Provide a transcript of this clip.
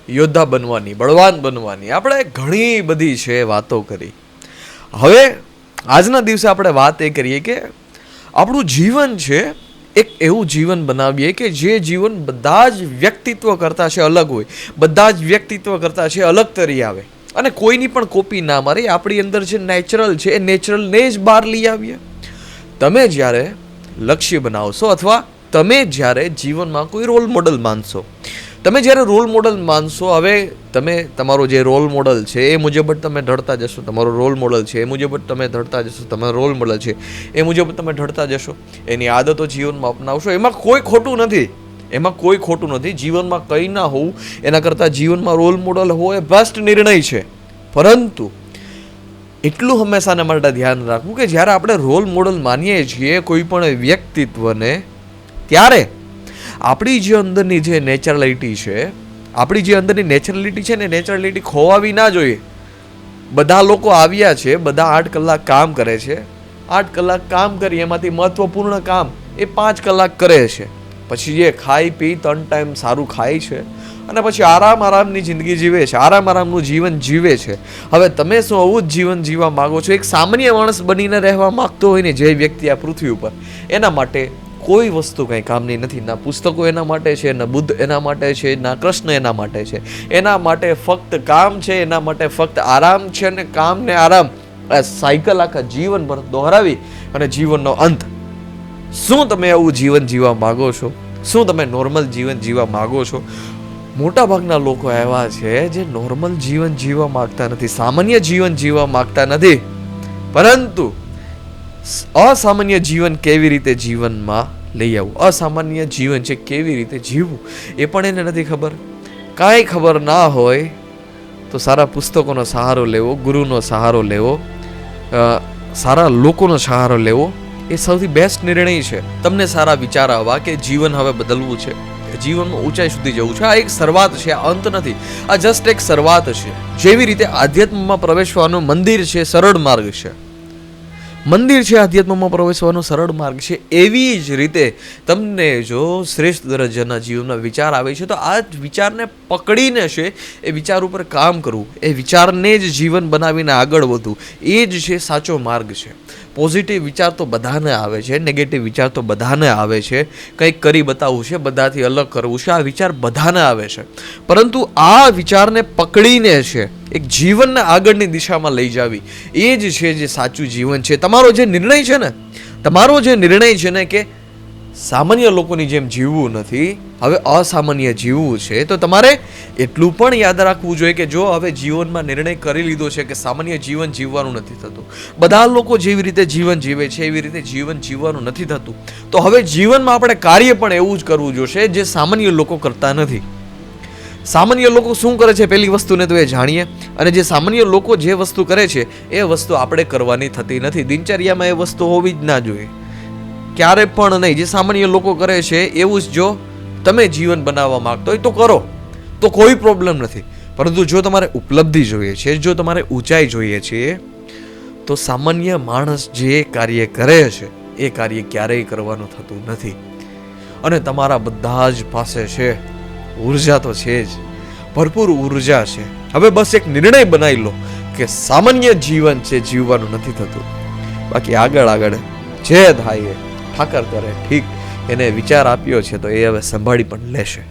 યોદ્ધા બનવાની, બળવાન બનવાની આપણે ઘણી બધી છે વાતો કરી. હવે આજના દિવસે આપણે વાત એ કરીએ કે આપણું જીવન છે એક એવું જીવન બનાવીએ કે જે જીવન બધા જ વ્યક્તિત્વ કરતાં છે અલગ હોય, બધા જ વ્યક્તિત્વ કરતાં છે અલગ તરી આવે, અને કોઈની પણ કોપી ના મારી. આપણી અંદર જે નેચરલ છે એ નેચરલને જ બહાર લઈ આવીએ. તમે જ્યારે લક્ષ્ય બનાવશો અથવા તમે જ્યારે જીવનમાં કોઈ રોલ મોડલ માનશો, તમે જ્યારે રોલ મોડલ માનશો, હવે તમે તમારો જે રોલ મોડલ છે એ મુજબ જ તમે ઢળતા જશો. તમારો રોલ મોડલ છે એ મુજબ જ તમે ઢળતા જશો. તમારો રોલ મોડલ છે એ મુજબ તમે ઢળતા જશો. એની આદતો જીવનમાં અપનાવશો. એમાં કોઈ ખોટું નથી, એમાં કોઈ ખોટું નથી. જીવનમાં કંઈ ના હોવું એના કરતાં જીવનમાં રોલ મોડલ હોવો એ બેસ્ટ નિર્ણય છે. પરંતુ એટલું હંમેશાને માટે ધ્યાન રાખવું કે જ્યારે આપણે રોલ મોડલ માનીએ છીએ કોઈ પણ વ્યક્તિત્વને, ત્યારે આપણી જે અંદરની જે નેચરલિટી છે, આપણી જે અંદરની નેચરલિટી છે ને નેચરલિટી ખોવાવી ના જોઈએ. બધા લોકો આવ્યા છે, બધા 8 કલાક કામ કરે છે. 8 કલાક કામ કરી એમાંથી મહત્વપૂર્ણ કામ એ 5 કલાક કરે છે. પછી જે ખાઈ પી 3 ટાઈમ સારું ખાય છે અને પછી આરામની જિંદગી જીવે છે, આરામનું જીવન જીવે છે. હવે તમે શું આવું જ જીવન જીવવા માગો છો? એક સામાન્ય માણસ બનીને રહેવા માગતો હોય ને જે વ્યક્તિ આ પૃથ્વી ઉપર, એના માટે કોઈ વસ્તુ કંઈ કામની નથી. ના પુસ્તકો એના માટે છે, ના બુદ્ધ એના માટે છે, ના કૃષ્ણ એના માટે છે. એના માટે ફક્ત કામ છે, એના માટે ફક્ત આરામ છે. અને કામ ને આરામ આ સાયકલ આખા જીવનભર દોહરાવી અને જીવનનો અંત. શું તમે આવું જીવન જીવવા માગો છો? શું તમે નોર્મલ જીવન જીવવા માગો છો? મોટા ભાગના લોકો એવા છે જે નોર્મલ જીવન જીવવા માગતા નથી, સામાન્ય જીવન જીવવા માગતા નથી, પરંતુ અસામાન્ય જીવન કેવી રીતે જીવનમાં લઈ આવવું, અસામાન્ય જીવન છે કેવી રીતે જીવવું એ પણ એને નથી ખબર. કાંઈ ખબર ના હોય તો સારા પુસ્તકોનો સહારો લેવો, ગુરુનો સહારો લેવો, સારા લોકોનો સહારો લેવો એ સૌથી બેસ્ટ નિર્ણય છે. તમને સારા વિચાર આવવા કે જીવન હવે બદલવું છે, જીવનમાં ઊંચાઈ સુધી જવું છે. આ એક શરૂઆત છે, આ અંત નથી. આ જસ્ટ એક શરૂઆત છે. જેવી રીતે આધ્યાત્મમાં પ્રવેશવાનું મંદિર છે, સરળ માર્ગ છે. મંદિર છે આધ્યાત્મમાં પ્રવેશવાનો સરળ માર્ગ છે. એવી જ રીતે તમને જો શ્રેષ્ઠ દરજ્જાના જીવનના વિચાર આવે છે તો આ વિચારને પકડીને છે એ વિચાર ઉપર કામ કરવું, એ વિચારને જ જીવન બનાવીને આગળ વધવું, એ જ છે સાચો માર્ગ છે. પોઝિટિવ વિચાર તો બધાને આવે છે, નેગેટિવ વિચાર તો બધાને આવે છે. કંઈક કરી બતાવવું છે, બધાથી અલગ કરવું છે, આ વિચાર બધાને આવે છે. પરંતુ આ વિચારને પકડીને છે એક જીવનને આગળની દિશામાં લઈ જાવી, એ જ છે જે સાચું જીવન છે. તમારો જે નિર્ણય છે ને, તમારો જે નિર્ણય છે ને કે સામાન્ય લોકોની જેમ જીવવું નથી, હવે અસામાન્ય જીવવું છે, તો તમારે એટલું પણ યાદ રાખવું જોઈએ કે જો હવે જીવનમાં નિર્ણય કરી લીધો છે કે સામાન્ય જીવન જીવવાનું નથી થતું, બધા લોકો જેવી રીતે જીવન જીવે છે એવી રીતે જીવન જીવવાનું નથી થતું, તો હવે જીવનમાં આપણે કાર્ય પણ એવું જ કરવું જોશે જે સામાન્ય લોકો કરતા નથી. સામાન્ય લોકો શું કરે છે પહેલી વસ્તુને તો એ જાણીએ, અને જે સામાન્ય લોકો જે વસ્તુ કરે છે એ વસ્તુ આપણે કરવાની થતી નથી. દિનચર્યામાં એ વસ્તુ હોવી જ ના જોઈએ, ક્યારે પણ નહીં. જે સામાન્ય લોકો કરે છે એવું જ જો તમે જીવન બનાવવા માંગતો હોય તો કરો, તો કોઈ પ્રોબ્લેમ નથી. પરંતુ જો તમારે ઉપલબ્ધિ જોઈએ છે, જો તમારે ઊંચાઈ જોઈએ છે, તો સામાન્ય માણસ જે કાર્ય કરે છે એ કાર્ય ક્યારેય કરવાનું થતું નથી. અને તમારા બધા જ પાસે છે ઉર્જા, તો છે જ, ભરપૂર ઉર્જા છે. હવે બસ એક નિર્ણય બનાવી લો કે સામાન્ય જીવન છે જીવવાનું નથી થતું. બાકી આગળ જે થાય એ ઠાકર કરે, ઠીક. એને વિચાર આપ્યો છે તો એ હવે સંભાળી પણ લેશે.